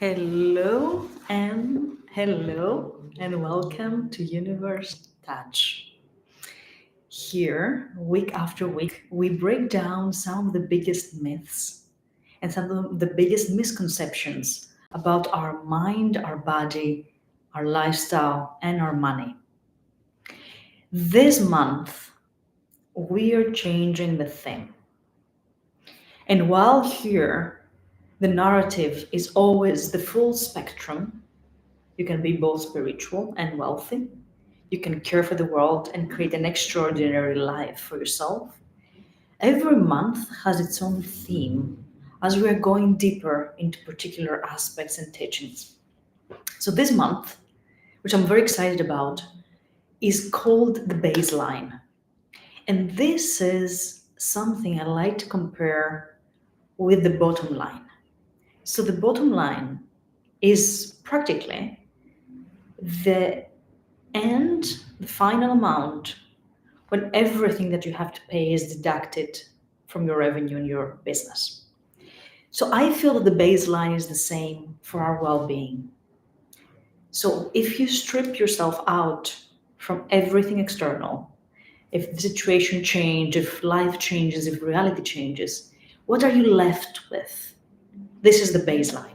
Hello and welcome to UniVerse Touch. Here, week after week, we break down some of the biggest myths and some of the biggest misconceptions about our mind, our body, our lifestyle, and our money. This month, we are changing the theme. And while here, the narrative is always the full spectrum. You can be both spiritual and wealthy. You can care for the world and create an extraordinary life for yourself. Every month has its own theme as we are going deeper into particular aspects and teachings. So, this month, which I'm very excited about, is called the baseline. And this is something I like to compare with the bottom line. So, the bottom line is practically the the final amount when everything that you have to pay is deducted from your revenue in your business. So I feel that the baseline is the same for our well-being. So if you strip yourself out from everything external, if the situation changes, if life changes, if reality changes, what are you left with? This is the baseline.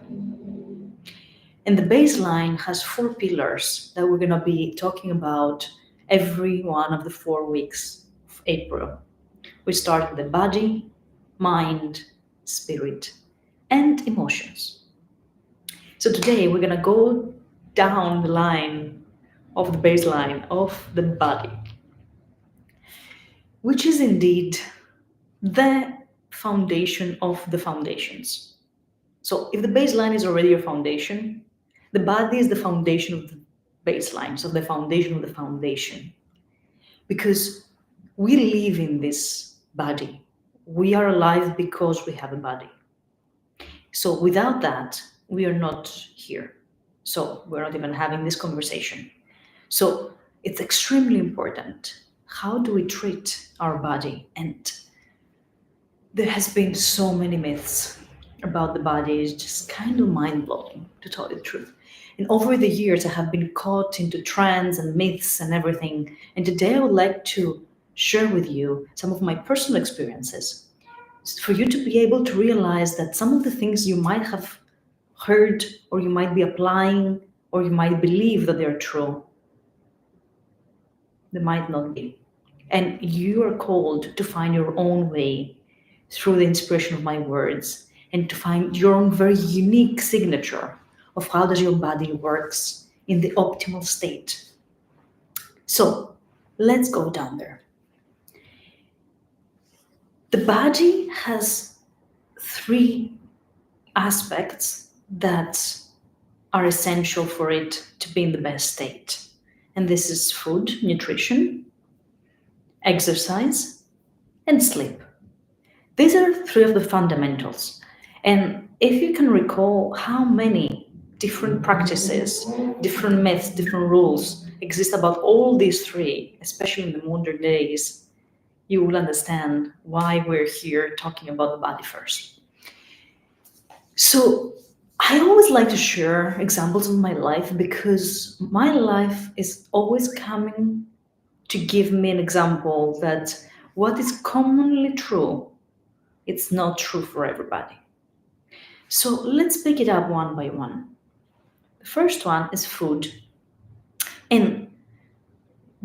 And the baseline has 4 pillars that we're going to be talking about every one of the 4 weeks of April. We start with the body, mind, spirit, and emotions. So today we're going to go down the line of the baseline of the body, which is indeed the foundation of the foundations. So if the baseline is already your foundation, the body is the foundation of the baseline, so the foundation of the foundation. Because we live in this body. We are alive because we have a body. So without that, we are not here. So we're not even having this conversation. So it's extremely important. How do we treat our body? And there has been so many myths about the body. It's just kind of mind-blowing, to tell you the truth. And over the years, I have been caught into trends and myths and everything. And today I would like to share with you some of my personal experiences for you to be able to realize that some of the things you might have heard or you might be applying or you might believe that they're true, they might not be. And you are called to find your own way through the inspiration of my words and to find your own very unique signature of how does your body works in the optimal state. So let's go down there. The body has 3 aspects that are essential for it to be in the best state. And this is food, nutrition, exercise, and sleep. These are 3 of the fundamentals. And if you can recall how many different practices, different myths, different rules exist about all these 3, especially in the modern days, you will understand why we're here talking about the body first. So I always like to share examples of my life because my life is always coming to give me an example that what is commonly true, it's not true for everybody. So let's pick it up one by one. The first one is food. And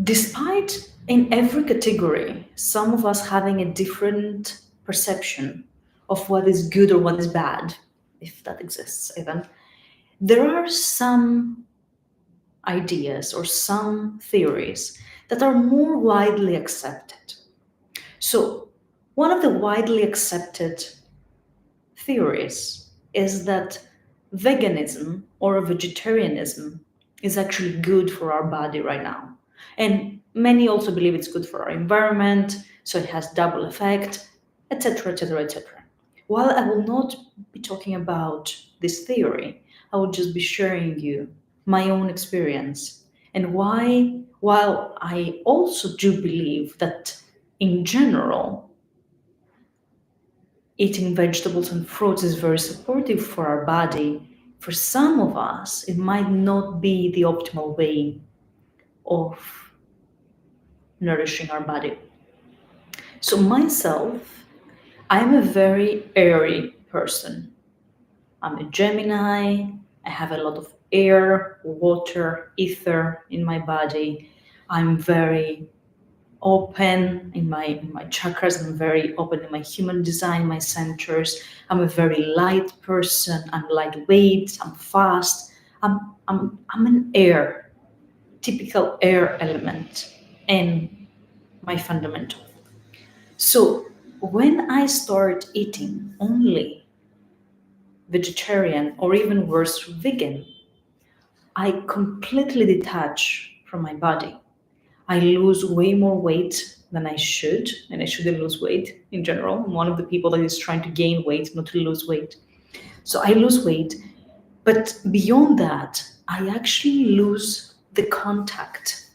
despite in every category, some of us having a different perception of what is good or what is bad, if that exists even, there are some ideas or some theories that are more widely accepted. So one of the widely accepted theories is that veganism or vegetarianism is actually good for our body right now. And many also believe it's good for our environment, so it has double effect, etc., etc., etc. While I will not be talking about this theory, I will just be sharing you my own experience and why, while I also do believe that in general, eating vegetables and fruits is very supportive for our body, For some of us, it might not be the optimal way of nourishing our body. So, myself, I'm a very airy person. I'm a Gemini. I have a lot of air, water, ether in my body. I'm very open in my chakras. I'm very open in my human design, my centers. I'm a very light person. I'm lightweight. I'm fast. I'm an air, typical air element in my fundamental. So when I start eating only vegetarian or even worse, vegan, I completely detach from my body. I lose way more weight than I should, and I shouldn't lose weight in general. I'm one of the people that is trying to gain weight, not to lose weight. So I lose weight, but beyond that, I actually lose the contact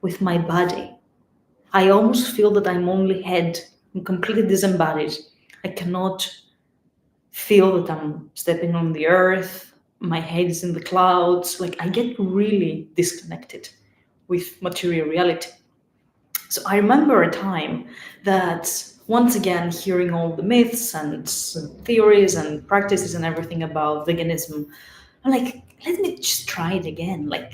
with my body. I almost feel that I'm only head. I'm completely disembodied. I cannot feel that I'm stepping on the earth. My head is in the clouds. Like I get really disconnected with material reality. So I remember a time that once again hearing all the myths and theories and practices and everything about veganism, I'm like, let me just try it again. Like,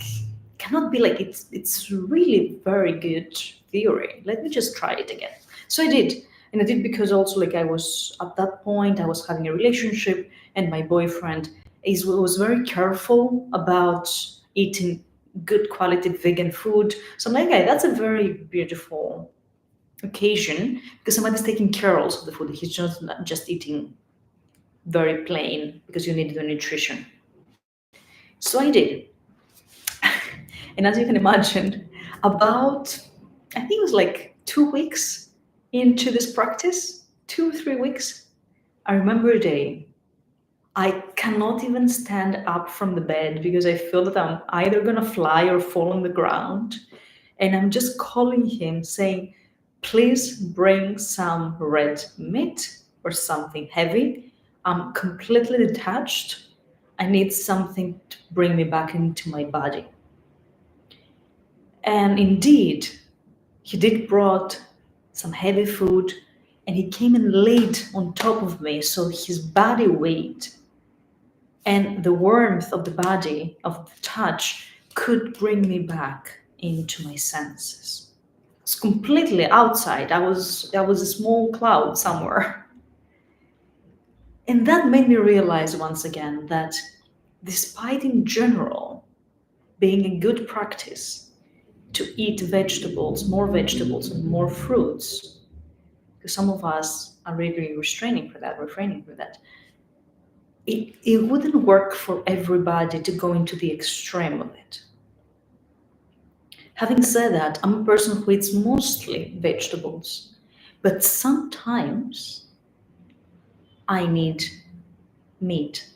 cannot be like it's really very good theory. Let me just try it again. So I did. And I did because also like I was at that point, I was having a relationship and my boyfriend was very careful about eating good quality vegan food. So I'm like, okay, that's a very beautiful occasion because somebody's taking care also of the food. He's just not just eating very plain because you need the nutrition. So I did. And as you can imagine, about, I think it was like 2 weeks into this practice, 2, 3 weeks, I remember a day. I cannot even stand up from the bed because I feel that I'm either gonna fly or fall on the ground. And I'm just calling him saying, please bring some red meat or something heavy. I'm completely detached. I need something to bring me back into my body. And indeed, he did brought some heavy food and he came and laid on top of me. So his body weight and the warmth of the body, of the touch, could bring me back into my senses. It's completely outside. I was a small cloud somewhere. And that made me realize once again that despite in general being a good practice to eat vegetables and more fruits, because some of us are really refraining for that, it wouldn't work for everybody to go into the extreme of it. Having said that, I'm a person who eats mostly vegetables, but sometimes I need meat.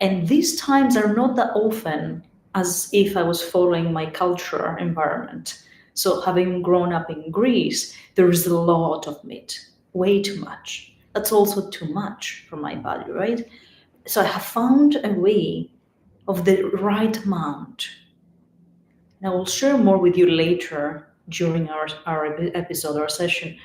And these times are not that often as if I was following my culture environment. So, having grown up in Greece, there is a lot of meat, way too much. That's also too much for my body, right? So, I have found a way of the right amount. And I will share more with you later during our episode, our session,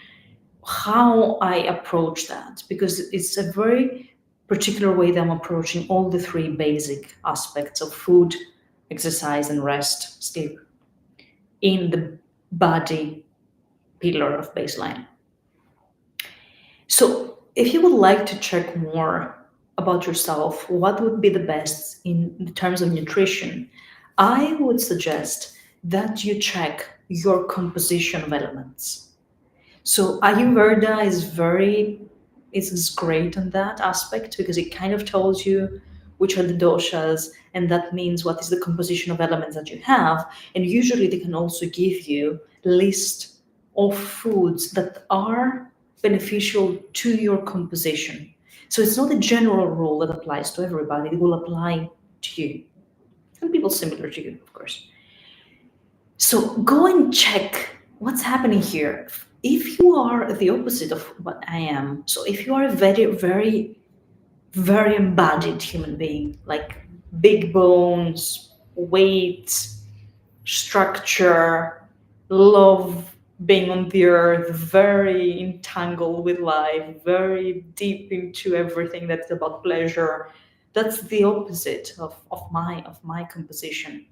how I approach that, because it's a very particular way that I'm approaching all the three basic aspects of food, exercise, and rest, sleep, in the body pillar of baseline. So, if you would like to check more about yourself, what would be the best in terms of nutrition, I would suggest that you check your composition of elements. So Ayurveda is great on that aspect because it kind of tells you which are the doshas, and that means what is the composition of elements that you have. And usually they can also give you a list of foods that are beneficial to your composition. So it's not a general rule that applies to everybody, it will apply to you and people similar to you, of course. So go and check what's happening here. If you are the opposite of what I am, so if you are a very, very, very embodied human being, like big bones, weight, structure, love being on the earth, very entangled with life, very deep into everything that's about pleasure. That's the opposite of my composition.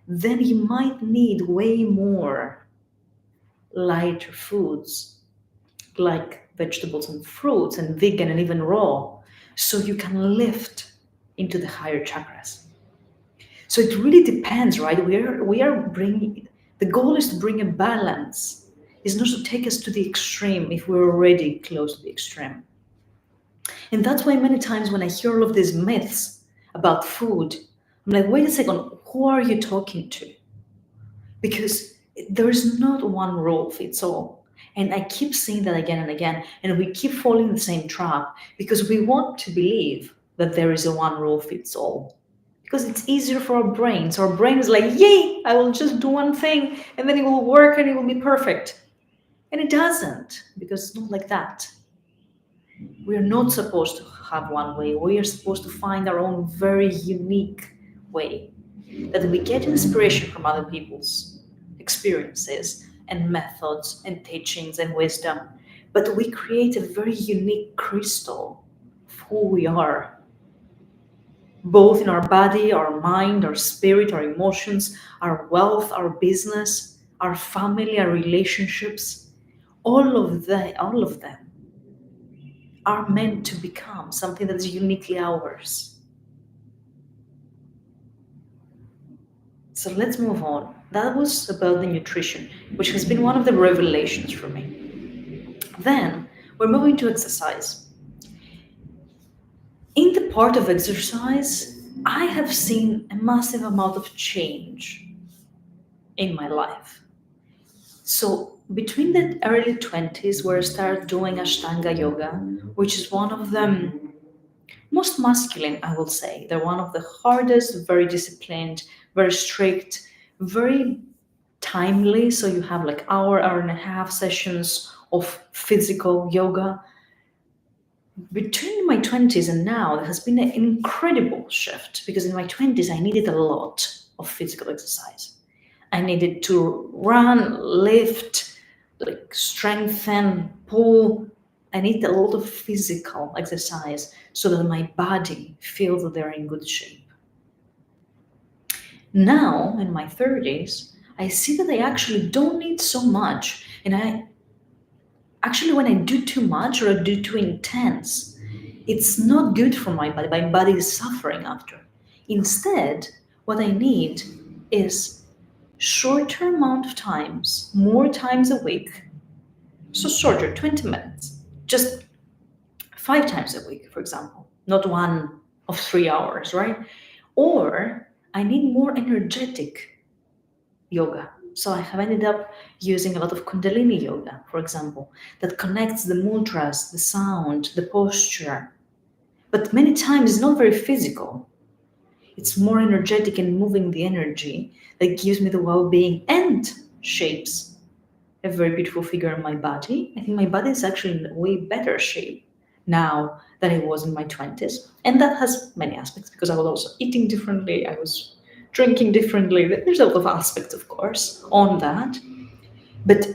Then you might need way more lighter foods like vegetables and fruits and vegan and even raw, so you can lift into the higher chakras. So it really depends, right? We are bringing, the goal is to bring a balance. It's not to take us to the extreme if we're already close to the extreme. And that's why many times when I hear all of these myths about food, I'm like, wait a second, who are you talking to? Because there's not one rule fits all. And I keep saying that again and again, and we keep falling in the same trap because we want to believe that there is a one rule fits all. Because it's easier for our brains. Our brain is like, yay, I will just do one thing and then it will work and it will be perfect. And it doesn't, because it's not like that. We are not supposed to have one way. We are supposed to find our own very unique way. That we get inspiration from other people's experiences and methods and teachings and wisdom, but we create a very unique crystal of who we are, both in our body, our mind, our spirit, our emotions, our wealth, our business, our family, our relationships. All of them are meant to become something that is uniquely ours. So let's move on. That was about the nutrition, which has been one of the revelations for me. Then we're moving to exercise. In the part of exercise, I have seen a massive amount of change in my life. So between the early 20s, where I started doing Ashtanga yoga, which is one of the most masculine, I will say. They're one of the hardest, very disciplined, very strict, very timely. So you have like hour and a half sessions of physical yoga. Between my 20s and now, there has been an incredible shift because in my 20s, I needed a lot of physical exercise. I needed to run, lift, like strengthen, pull. I need a lot of physical exercise so that my body feels that they're in good shape. Now, in my 30s, I see that I actually don't need so much. And I actually, when I do too much or I do too intense, it's not good for my body. My body is suffering after. Instead, what I need is shorter amount of times, more times a week. So shorter, 20 minutes, just 5 times a week, for example, not one of 3 hours, right? Or I need more energetic yoga. So I have ended up using a lot of Kundalini yoga, for example, that connects the mudras, the sound, the posture. But many times it's not very physical. It's more energetic and moving the energy that gives me the well-being and shapes a very beautiful figure in my body. I think my body is actually in way better shape now than it was in my 20s. And that has many aspects because I was also eating differently, I was drinking differently. There's a lot of aspects, of course, on that. But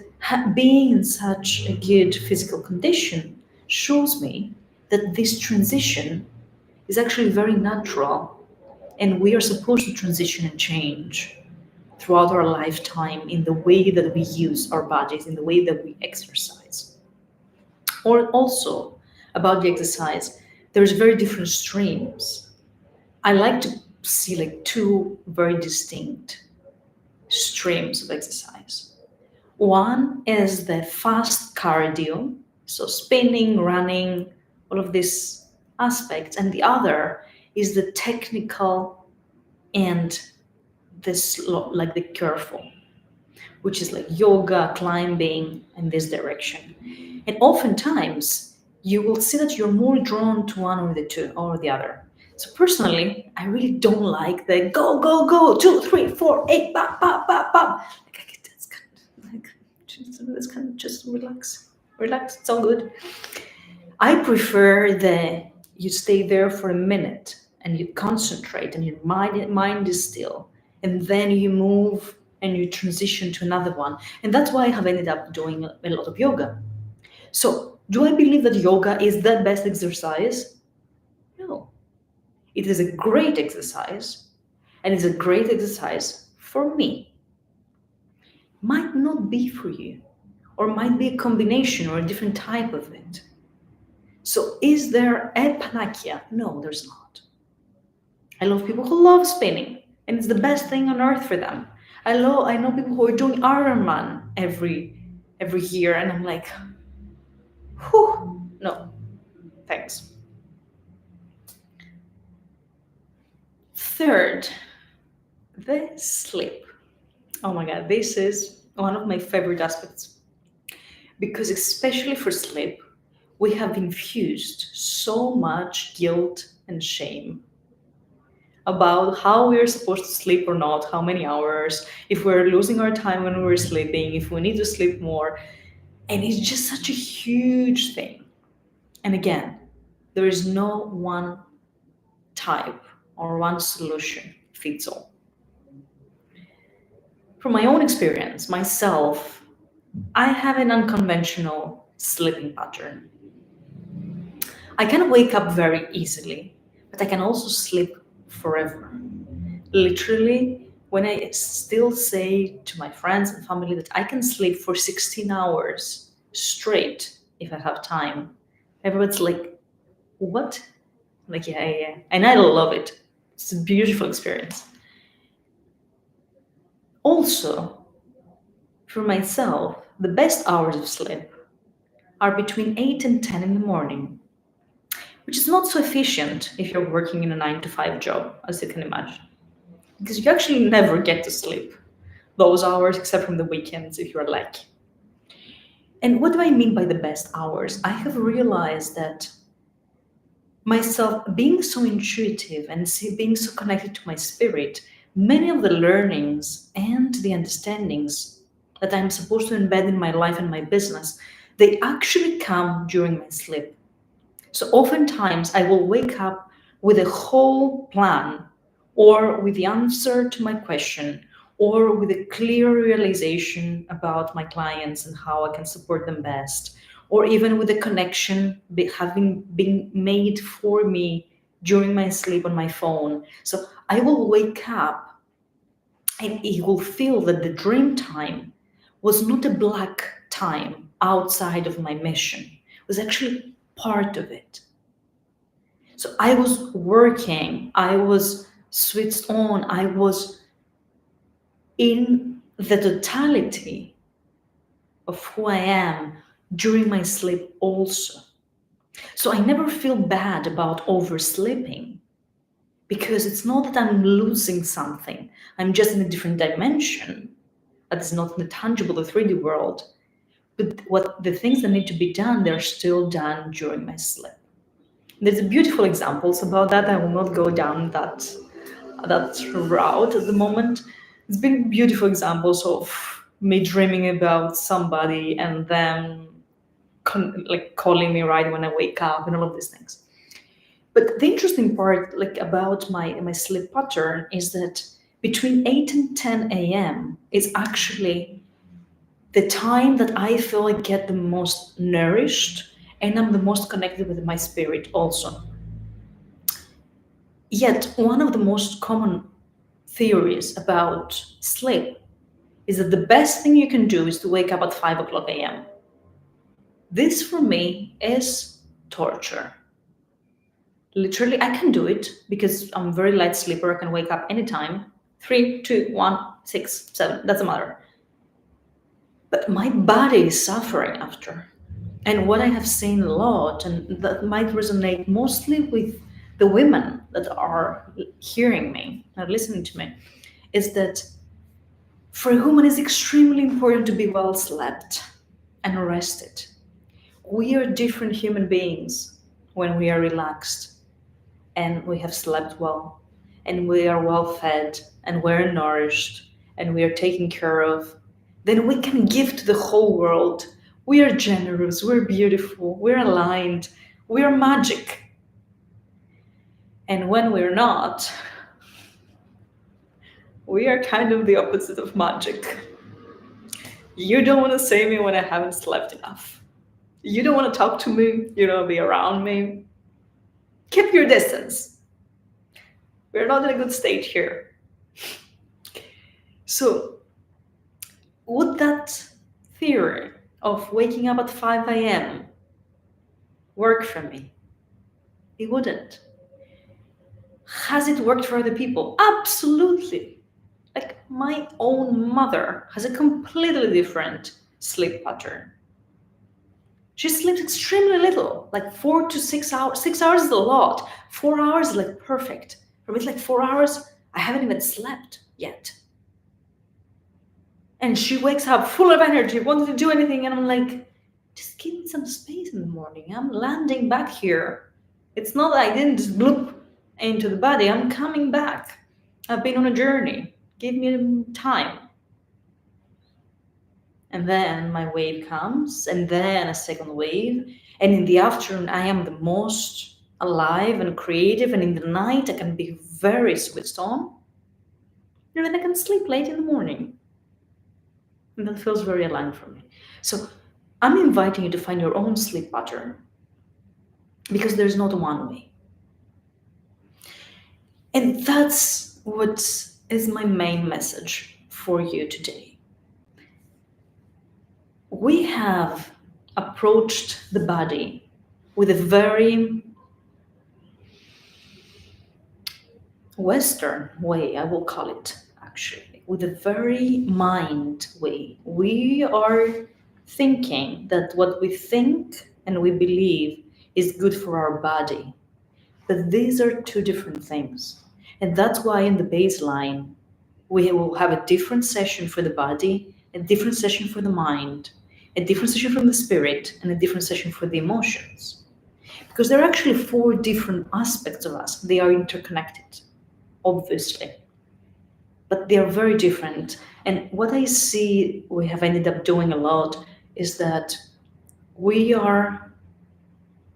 being in such a good physical condition shows me that this transition is actually very natural and we are supposed to transition and change throughout our lifetime in the way that we use our bodies, in the way that we exercise. Or also about the exercise, there's very different streams. I like to see like two very distinct streams of exercise. One is the fast cardio, so spinning, running, all of these aspects, and the other is the technical and this like the careful, which is like yoga, climbing, and this direction. And oftentimes you will see that you're more drawn to one or the two or the other. So personally, I really don't like the go, go, go, 2, 3, 4, 8, bop, bop, bop, bop. Like I get this kind of like just relax. Relax, it's all good. I prefer the you stay there for a minute and you concentrate and your mind is still, and then you move and you transition to another one. And that's why I have ended up doing a lot of yoga. So do I believe that yoga is the best exercise? No. It is a great exercise, and it's a great exercise for me. Might not be for you, or might be a combination or a different type of it. So is there a panacea? No, there's not. I love people who love spinning, and it's the best thing on earth for them. I know people who are doing Ironman every year, and I'm like, whew, no, thanks. Third, the sleep. Oh my god, this is one of my favorite aspects, because especially for sleep, we have infused so much guilt and shame about how we're supposed to sleep or not, how many hours, if we're losing our time when we're sleeping, if we need to sleep more. And it's just such a huge thing. And again, there is no one type or one solution fits all. From my own experience, myself, I have an unconventional sleeping pattern. I can wake up very easily, but I can also sleep forever. Literally, when I still say to my friends and family that I can sleep for 16 hours straight if I have time, everyone's like, what? Like, yeah, yeah, yeah. And I love it. It's a beautiful experience. Also, for myself, the best hours of sleep are between 8 and 10 in the morning, which is not so efficient if you're working in a 9 to 5 job, as you can imagine, because you actually never get to sleep those hours except from the weekends if you're lucky. And what do I mean by the best hours? I have realized that myself being so intuitive and being so connected to my spirit, many of the learnings and the understandings that I'm supposed to embed in my life and my business, they actually come during my sleep. So oftentimes I will wake up with a whole plan, or with the answer to my question, or with a clear realization about my clients and how I can support them best, or even with a connection having been made for me during my sleep on my phone. So I will wake up and it will feel that the dream time was not a black time outside of my mission. It was actually part of it. So I was working, I was switched on, I was in the totality of who I am during my sleep also. So I never feel bad about oversleeping, because it's not that I'm losing something. I'm just in a different dimension that is not in the tangible, the 3D world. But what the things that need to be done, they're still done during my sleep. There's beautiful examples about that. I will not go down that route at the moment. It's been beautiful examples of me dreaming about somebody and then calling me right when I wake up and all of these things. But the interesting part, about my sleep pattern, is that between 8 and 10 a.m. is actually the time that I feel I get the most nourished and I'm the most connected with my spirit also. Yet, one of the most common theories about sleep is that the best thing you can do is to wake up at 5 o'clock a.m. This for me is torture. Literally, I can do it because I'm a very light sleeper. I can wake up anytime. 3, 2, 1, 6, 7, doesn't matter. But my body is suffering after. And what I have seen a lot, and that might resonate mostly with the women that are hearing me, are listening to me, is that for a woman it's extremely important to be well slept and rested. We are different human beings when we are relaxed and we have slept well and we are well fed and we're nourished and we are taken care of. Then we can give to the whole world. We are generous, we're beautiful, we're aligned, we're magic. And when we're not, we are kind of the opposite of magic. You don't want to see me when I haven't slept enough. You don't want to talk to me. You don't want to be around me. Keep your distance. We're not in a good state here. So, would that theory of waking up at 5 a.m. work for me? It wouldn't. Has it worked for other people? Absolutely. Like my own mother has a completely different sleep pattern. She sleeps extremely little, like 4 to 6 hours. 6 hours is a lot. 4 hours is like perfect. For me, it's like 4 hours, I haven't even slept yet. And she wakes up full of energy, wanting to do anything, and I'm like, just give me some space in the morning. I'm landing back here. It's not that I didn't just bloop into the body, I'm coming back. I've been on a journey. Give me time. And then my wave comes, and then a second wave. And in the afternoon, I am the most alive and creative, and in the night, I can be very switched on. And then I can sleep late in the morning. And that feels very aligned for me. So I'm inviting you to find your own sleep pattern because there's not one way. And that's what is my main message for you today. We have approached the body with a very Western way, I will call it actually, with a very mind way. We are thinking that what we think and we believe is good for our body. But these are two different things. And that's why in the baseline, we will have a different session for the body, a different session for the mind, a different session from the spirit, and a different session for the emotions. Because there are actually 4 different aspects of us. They are interconnected, obviously, but they are very different. And what I see we have ended up doing a lot is that we are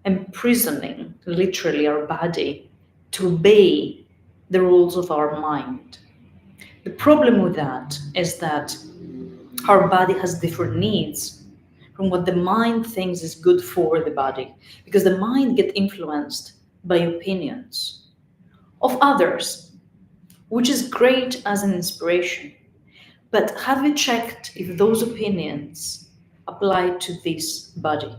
imprisoning literally our body to obey the rules of our mind. The problem with that is that our body has different needs from what the mind thinks is good for the body, because the mind gets influenced by opinions of others, which is great as an inspiration. But have you checked if those opinions apply to this body?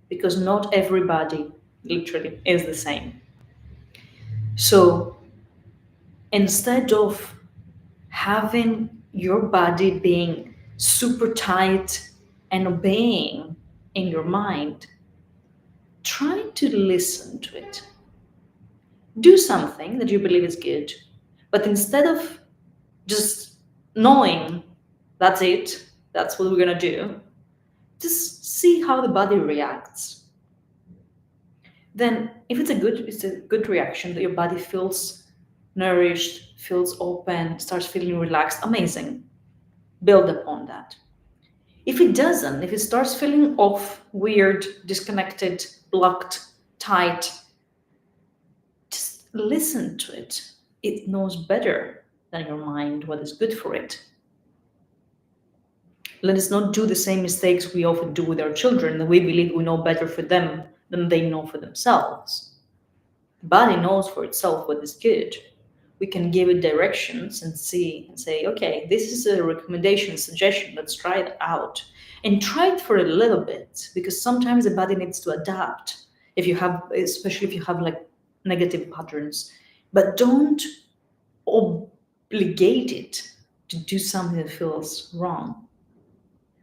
Because not everybody literally is the same. So instead of having your body being super tight and obeying in your mind, try to listen to it. Do something that you believe is good, but instead of just knowing that's it, that's what we're gonna do, just see how the body reacts. Then if it's a good reaction, that your body feels nourished, feels open, starts feeling relaxed, amazing. Build upon that. If it doesn't, if it starts feeling off, weird, disconnected, blocked, tight, just listen to it. It knows better than your mind what is good for it. Let us not do the same mistakes we often do with our children, that we believe we know better for them than they know for themselves. The body knows for itself what is good. We can give it directions and see and say, okay, this is a recommendation, suggestion, let's try it out. And try it for a little bit, because sometimes the body needs to adapt if you have, especially if you have like negative patterns. But don't obligate it to do something that feels wrong,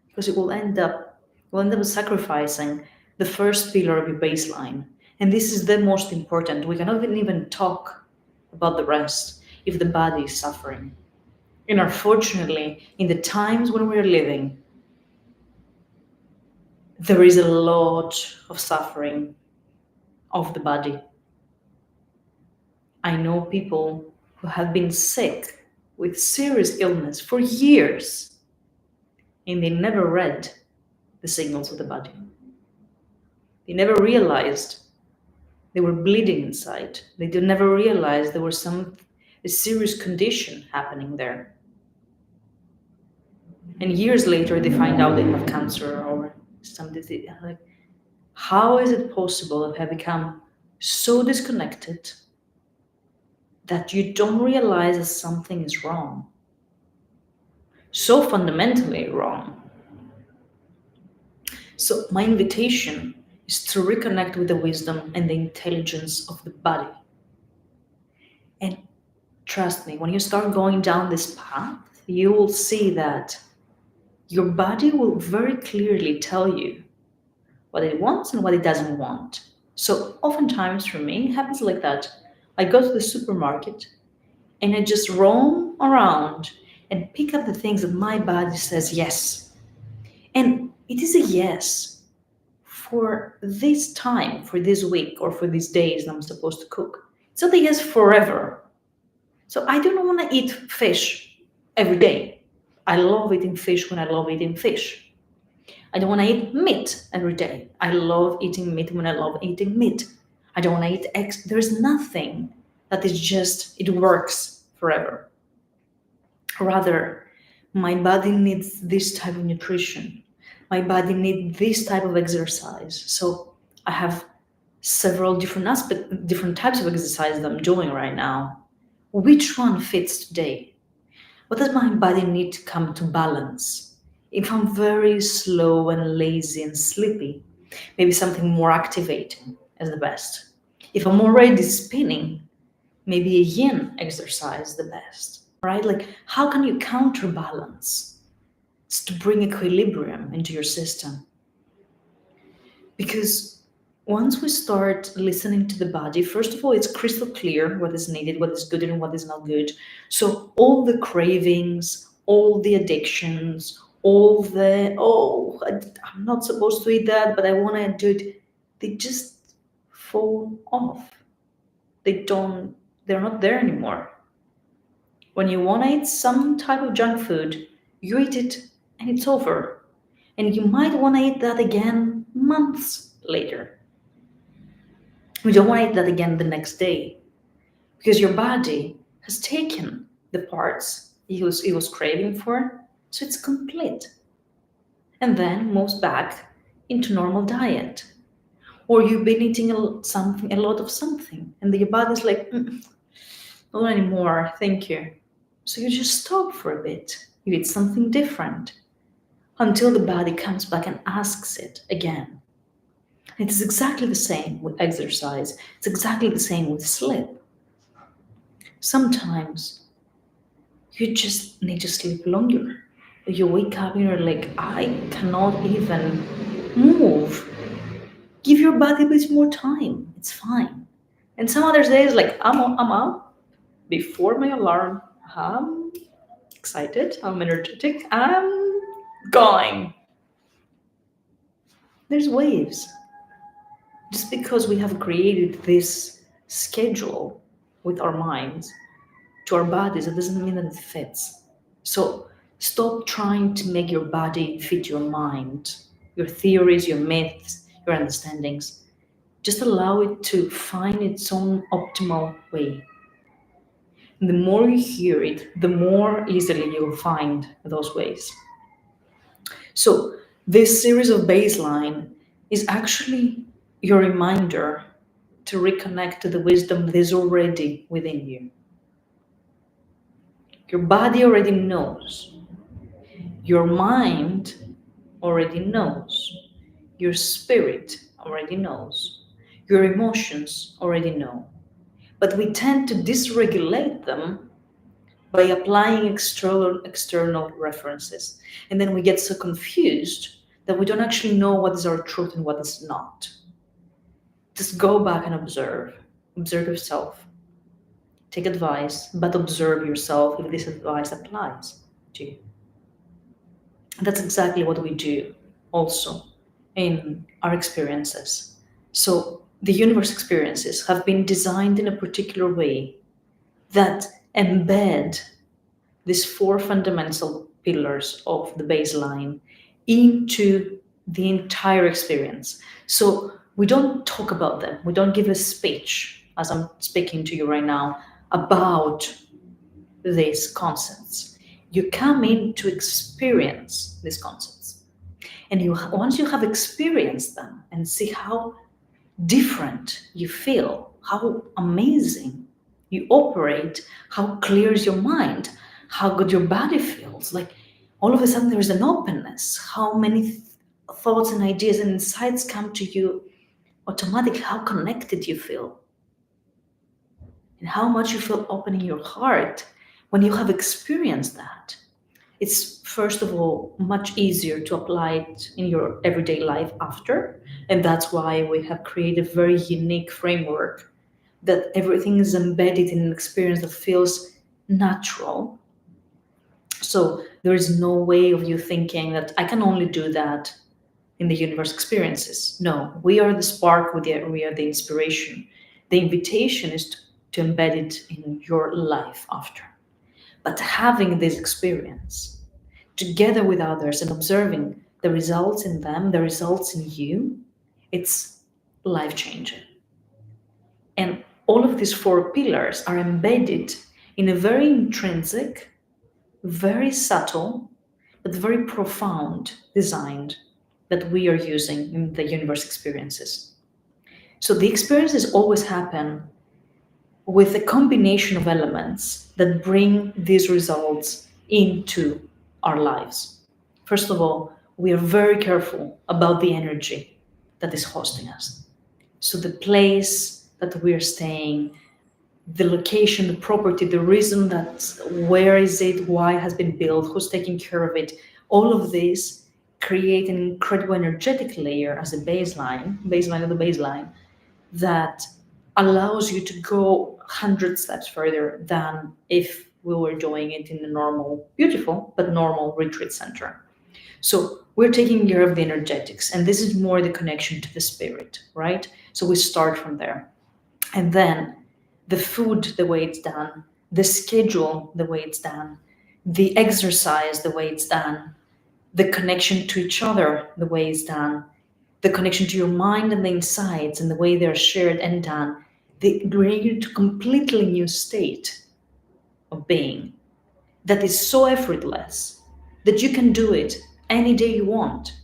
because it will end up sacrificing the first pillar of your baseline. And this is the most important. We cannot even talk about the rest if the body is suffering. And unfortunately, in the times when we're living, there is a lot of suffering of the body. I know people who have been sick with serious illness for years, and they never read the signals of the body. They never realized They were bleeding inside. They did never realize there was a serious condition happening there. And years later, they find out they have cancer or some disease. Like, how is it possible that have become so disconnected that you don't realize that something is wrong? So fundamentally wrong. So my invitation is to reconnect with the wisdom and the intelligence of the body. And trust me, when you start going down this path, you will see that your body will very clearly tell you what it wants and what it doesn't want. So oftentimes for me, it happens like that. I go to the supermarket and I just roam around and pick up the things that my body says yes. And it is a yes for this time, for this week, or for these days that I'm supposed to cook. It's not a yes forever. So I don't want to eat fish every day. I love eating fish when I love eating fish. I don't want to eat meat every day. I love eating meat when I love eating meat. I don't want to eat eggs. There's nothing that is just, it works forever. Rather, my body needs this type of nutrition. My body needs this type of exercise. So I have several different types of exercise that I'm doing right now. Which one fits today? What does my body need to come to balance? If I'm very slow and lazy and sleepy, maybe something more activating is the best. If I'm already spinning, maybe a yin exercise is the best, right? Like, how can you counterbalance? It's to bring equilibrium into your system. Because once we start listening to the body, first of all, it's crystal clear what is needed, what is good and what is not good. So all the cravings, all the addictions, all the, I'm not supposed to eat that, but I want to do it, they just fall off. They're not there anymore. When you want to eat some type of junk food, you eat it and it's over. And you might want to eat that again months later. We don't want to eat that again the next day because your body has taken the parts it was craving for, so it's complete. And then moves back into normal diet. Or you've been eating a lot of something, and your body's like, not anymore, thank you. So you just stop for a bit. You eat something different until the body comes back and asks it again. It is exactly the same with exercise. It's exactly the same with sleep. Sometimes you just need to sleep longer. You wake up and you're like, I cannot even move. Give your body a bit more time. It's fine. And some other days, like, I'm up before my alarm. I'm excited. I'm energetic. I'm going. There's waves. Just because we have created this schedule with our minds to our bodies, it doesn't mean that it fits. So stop trying to make your body fit your mind, your theories, your myths, your understandings. Just allow it to find its own optimal way. And the more you hear it, the more easily you'll find those ways. So this series of BaseLine is actually your reminder to reconnect to the wisdom that is already within you. Your body already knows. Your mind already knows. Your spirit already knows. Your emotions already know. But we tend to dysregulate them by applying external references. And then we get so confused that we don't actually know what is our truth and what is not. Just go back and observe. Observe yourself. Take advice, but observe yourself if this advice applies to you. And that's exactly what we do also in our experiences. So the UniVerse experiences have been designed in a particular way that embed these four fundamental pillars of the BaseLine into the entire experience. So We don't talk about them. We don't give a speech, as I'm speaking to you right now, about these concepts. You come in to experience these concepts. And once you have experienced them and see how different you feel, how amazing you operate, how clear is your mind, how good your body feels. Like all of a sudden there is an openness, how many thoughts and ideas and insights come to you automatically, how connected you feel, and how much you feel open in your heart when you have experienced that. It's first of all much easier to apply it in your everyday life after, and that's why we have created a very unique framework that everything is embedded in an experience that feels natural. So there is no way of you thinking that I can only do that in the UniVerse experiences. No, we are the spark, we are the inspiration. The invitation is to embed it in your life after. But having this experience together with others and observing the results in them, the results in you, it's life changing. And all of these four pillars are embedded in a very intrinsic, very subtle, but very profound design that we are using in the UniVerse experiences. So the experiences always happen with a combination of elements that bring these results into our lives. First of all, we are very careful about the energy that is hosting us. So the place that we are staying, the location, the property, the reason that where is it, why it has been built, who's taking care of it, all of this create an incredible energetic layer as a baseline of the baseline, that allows you to go 100 steps further than if we were doing it in a normal, beautiful, but normal retreat center. So we're taking care of the energetics, and this is more the connection to the spirit, right? So we start from there. And then the food, the way it's done, the schedule, the way it's done, the exercise, the way it's done, the connection to each other, the way it's done, the connection to your mind and the insights and the way they're shared and done, they bring you to a completely new state of being that is so effortless that you can do it any day you want.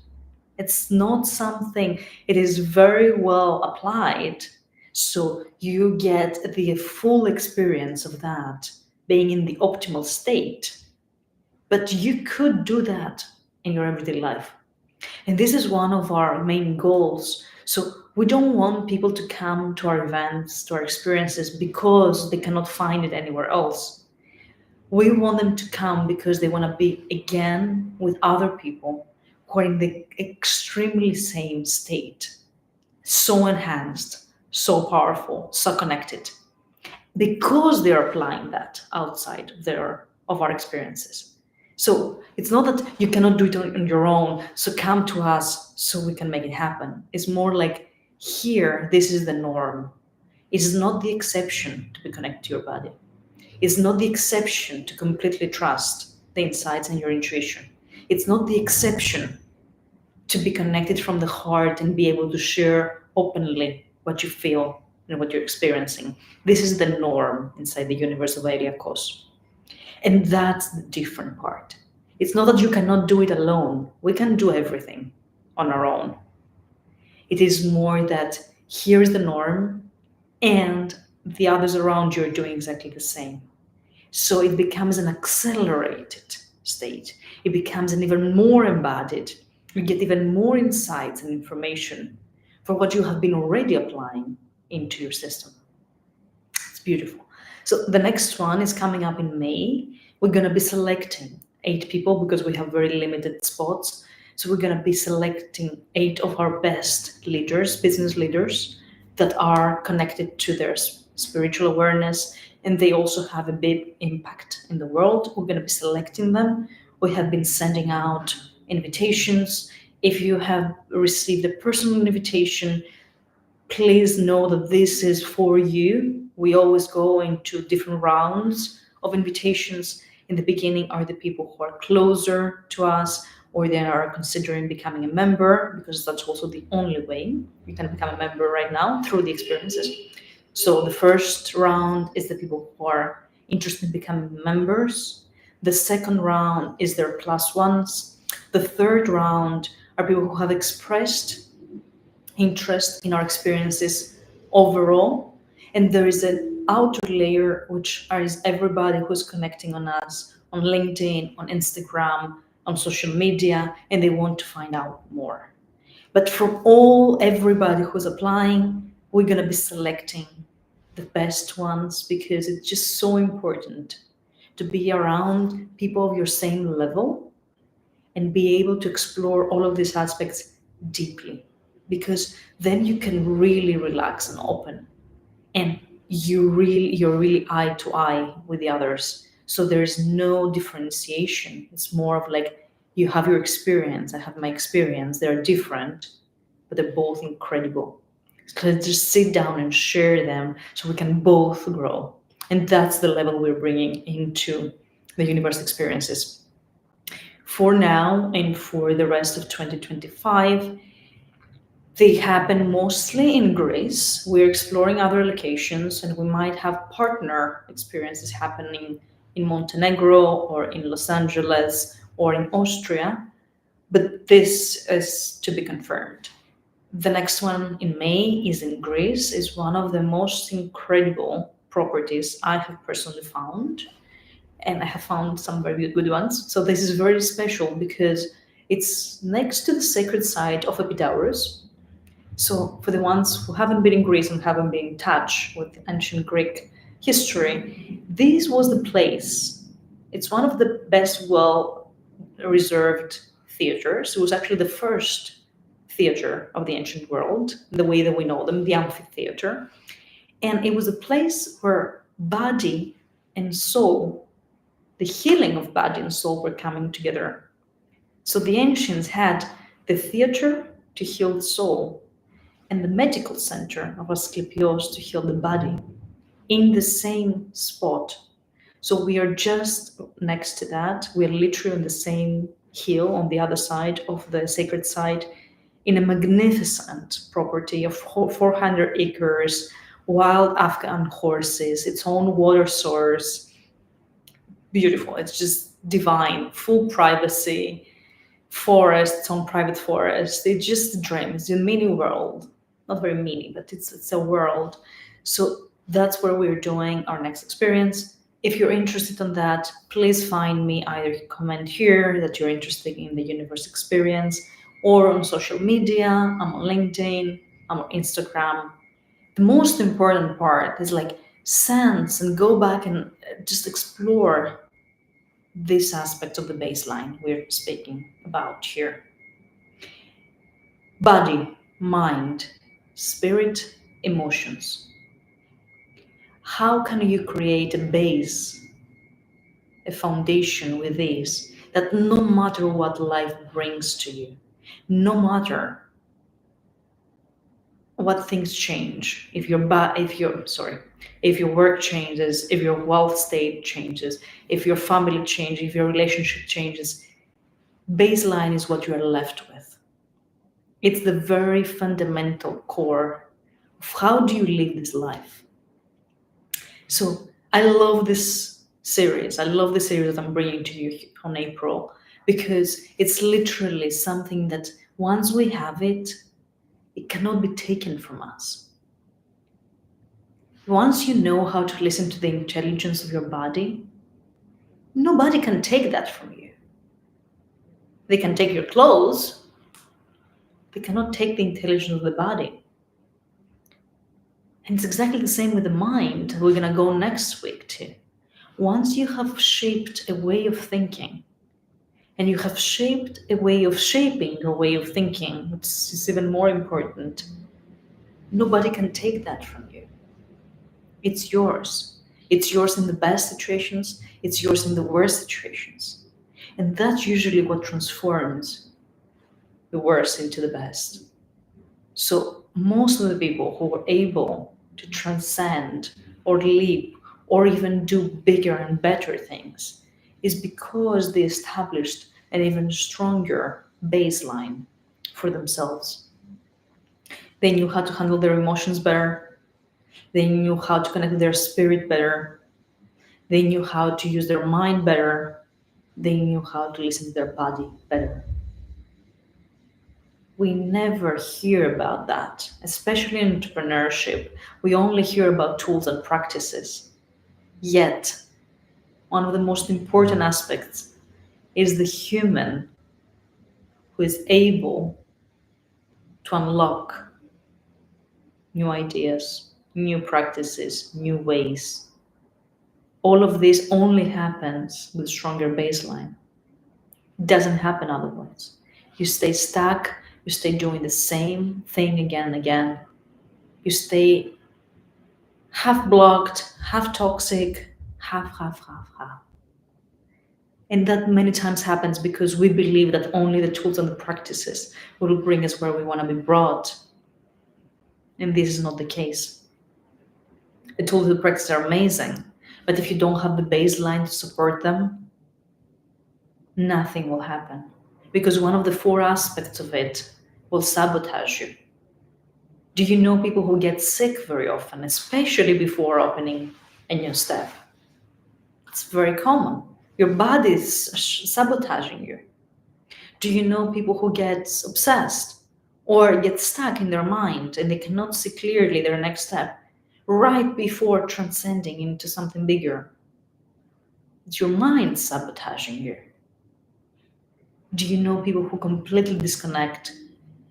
It's not something, it is very well applied. So you get the full experience of that being in the optimal state. But you could do that in your everyday life. And this is one of our main goals. So we don't want people to come to our events, to our experiences, because they cannot find it anywhere else. We want them to come because they want to be again with other people who are in the extremely same state, so enhanced, so powerful, so connected, because they are applying that outside of our experiences. So it's not that you cannot do it on your own, so come to us so we can make it happen. It's more like, here, this is the norm. It's not the exception to be connected to your body. It's not the exception to completely trust the insights and your intuition. It's not the exception to be connected from the heart and be able to share openly what you feel and what you're experiencing. This is the norm inside the universe of Aelia Kos. And that's the different part. It's not that you cannot do it alone. We can do everything on our own. It is more that here's the norm and the others around you are doing exactly the same. So it becomes an accelerated state. It becomes an even more embodied. You get even more insights and information for what you have been already applying into your system. It's beautiful. So the next one is coming up in May. We're going to be selecting 8 people because we have very limited spots. So we're going to be selecting 8 of our best leaders, business leaders, that are connected to their spiritual awareness, and they also have a big impact in the world. We're going to be selecting them. We have been sending out invitations. If you have received a personal invitation, please know that this is for you. We always go into different rounds of invitations. In the beginning are the people who are closer to us, or they are considering becoming a member, because that's also the only way you can become a member right now, through the experiences. So the first round is the people who are interested in becoming members. The second round is their plus ones. The third round are people who have expressed interest in our experiences overall. And there is an outer layer, which is everybody who's connecting on us on LinkedIn, on Instagram, on social media, and they want to find out more. But from everybody who's applying, we're going to be selecting the best ones, because it's just so important to be around people of your same level and be able to explore all of these aspects deeply, because then you can really relax and open, and you're really eye to eye with the others. So there's no differentiation. It's more of like, you have your experience, I have my experience. They're different, but they're both incredible. So let's just sit down and share them so we can both grow. And that's the level we're bringing into the UniVerse experiences. For now and for the rest of 2025, they happen mostly in Greece. We're exploring other locations, and we might have partner experiences happening in Montenegro or in Los Angeles or in Austria, but this is to be confirmed. The next one in May is in Greece. Is one of the most incredible properties I have personally found, and I have found some very good ones. So this is very special because it's next to the sacred site of Epidaurus. So for the ones who haven't been in Greece and haven't been in touch with ancient Greek history, this was the place. It's one of the best, well reserved theaters. It was actually the first theater of the ancient world, the way that we know them, the amphitheater. And it was a place where body and soul, the healing of body and soul, were coming together. So the ancients had the theater to heal the soul and the medical center of Asclepios to heal the body in the same spot. So we are just next to that. We're literally on the same hill on the other side of the sacred site, in a magnificent property of 400 acres, wild Afghan horses, its own water source. Beautiful. It's just divine, full privacy, forest, its own private forest. It's just a dream. It's a mini world. Not very mini, but it's a world. So that's where we're doing our next experience. If you're interested in that, please find me, either comment here that you're interested in the UniVerse experience, or on social media. I'm on LinkedIn, I'm on Instagram. The most important part is like sense and go back and just explore this aspect of the baseline we're speaking about here. Body, mind, spirit, emotions. How can you create a base, a foundation with these, that no matter what life brings to you, no matter what things change, if your work changes, if your wealth state changes, if your family changes, if your relationship changes, baseline is what you are left with. It's the very fundamental core of how do you live this life. So I love this series. I love the series that I'm bringing to you on April, because it's literally something that once we have it, it cannot be taken from us. Once you know how to listen to the intelligence of your body, nobody can take that from you. They can take your clothes, they cannot take the intelligence of the body. And it's exactly the same with the mind. We're going to go next week too. Once you have shaped a way of thinking, and you have shaped a way of shaping your way of thinking, which is even more important, nobody can take that from you. It's yours. It's yours in the best situations, it's yours in the worst situations. And that's usually what transforms the worst into the best. So most of the people who were able to transcend or leap or even do bigger and better things is because they established an even stronger baseline for themselves. They knew how to handle their emotions better. They knew how to connect with their spirit better. They knew how to use their mind better. They knew how to listen to their body better. We never hear about that, especially in entrepreneurship. We only hear about tools and practices. Yet, one of the most important aspects is the human who is able to unlock new ideas, new practices, new ways. All of this only happens with stronger baseline. It doesn't happen otherwise. You stay stuck, you stay doing the same thing again and again. You stay half blocked, half toxic, half. And that many times happens because we believe that only the tools and the practices will bring us where we want to be brought. And this is not the case. The tools and the practices are amazing, but if you don't have the baseline to support them, nothing will happen. Because one of the four aspects of it will sabotage you. Do you know people who get sick very often, especially before opening a new step? It's very common. Your body is sabotaging you. Do you know people who get obsessed or get stuck in their mind and they cannot see clearly their next step right before transcending into something bigger? It's your mind sabotaging you. Do you know people who completely disconnect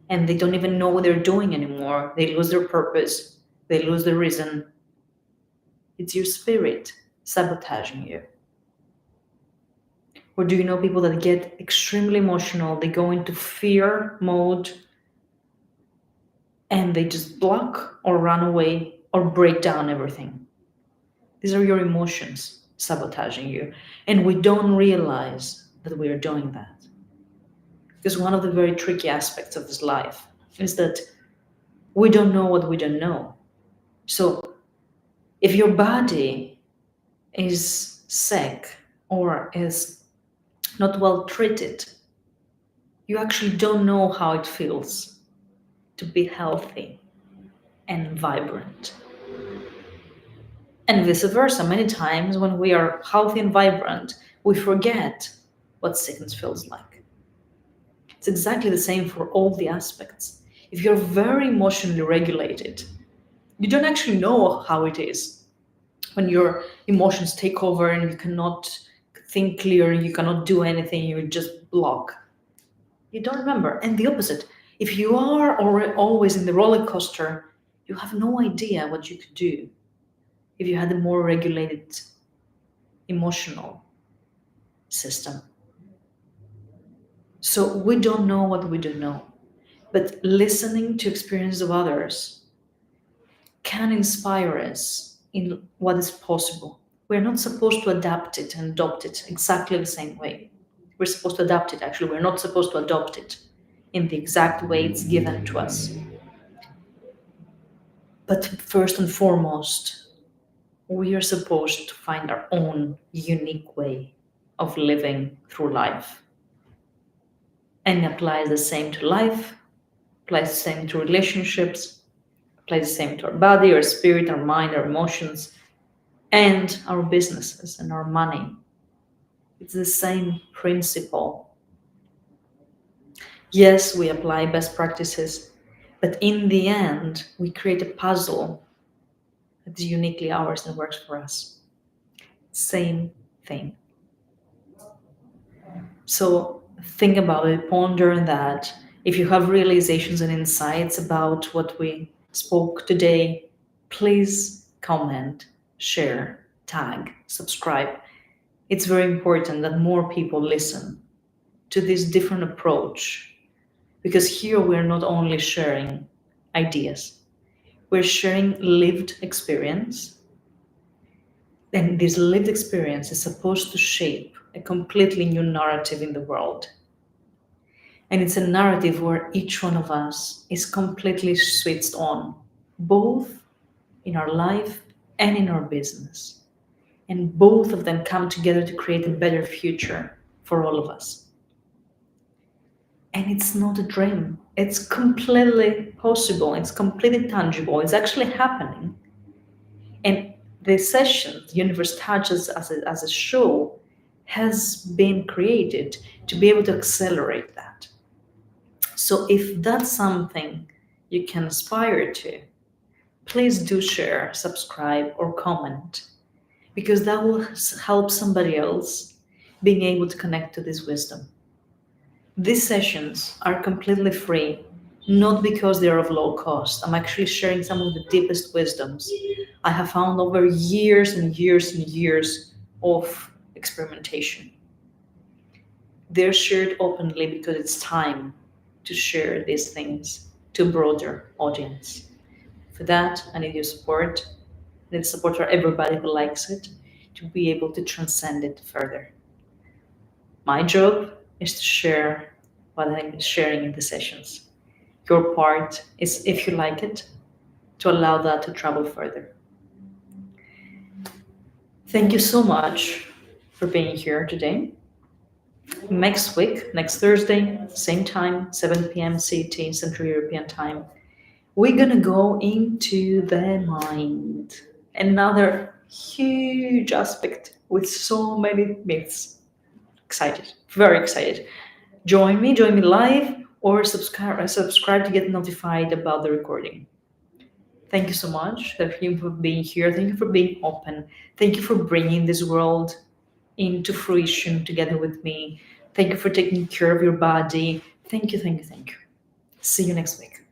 and they don't even know what they're doing anymore? They lose their purpose, they lose their reason. It's your spirit sabotaging you. Or do you know people that get extremely emotional, they go into fear mode and they just block or run away or break down everything? These are your emotions sabotaging you. And we don't realize that we are doing that. Because one of the very tricky aspects of this life is that we don't know what we don't know. So if your body is sick or is not well treated, you actually don't know how it feels to be healthy and vibrant. And vice versa, many times when we are healthy and vibrant, we forget what sickness feels like. It's exactly the same for all the aspects. If you're very emotionally regulated, you don't actually know how it is when your emotions take over and you cannot think clear, you cannot do anything, you just block. You don't remember. And the opposite, if you are always in the roller coaster, you have no idea what you could do if you had a more regulated emotional system. So we don't know what we don't know, but listening to experiences of others can inspire us in what is possible. We're not supposed to adapt it and adopt it exactly the same way. We're supposed to adapt it, actually. We're not supposed to adopt it in the exact way it's given to us. But first and foremost, we are supposed to find our own unique way of living through life. And it applies the same to life, applies the same to relationships, applies the same to our body, our spirit, our mind, our emotions, and our businesses and our money. It's the same principle. Yes, we apply best practices, but in the end, we create a puzzle that is uniquely ours and works for us. Same thing. So think about it, ponder on that. If you have realizations and insights about what we spoke today, please comment, share, tag, subscribe. It's very important that more people listen to this different approach, because here we're not only sharing ideas, we're sharing lived experience. And this lived experience is supposed to shape a completely new narrative in the world. And it's a narrative where each one of us is completely switched on, both in our life and in our business. And both of them come together to create a better future for all of us. And it's not a dream. It's completely possible. It's completely tangible. It's actually happening. And the session, the Universe Touches as a show, has been created to be able to accelerate that. So if that's something you can aspire to, please do share, subscribe, or comment, because that will help somebody else being able to connect to this wisdom. These sessions are completely free, not because they are of low cost. I'm actually sharing some of the deepest wisdoms I have found over years and years and years of experimentation. They're shared openly because it's time to share these things to a broader audience. For that, I need your support. I need support for everybody who likes it to be able to transcend it further. My job is to share what I'm sharing in the sessions. Your part is, if you like it, to allow that to travel further. Thank you so much for being here today. Next week, next Thursday, same time, 7 p.m. CT, Central European Time, we're gonna go into the mind. Another huge aspect with so many myths. Excited, very excited. Join me live, or subscribe to get notified about the recording. Thank you so much. Thank you for being here. Thank you for being open. Thank you for bringing this world into fruition together with me. Thank you for taking care of your body. Thank you, thank you, thank you. See you next week.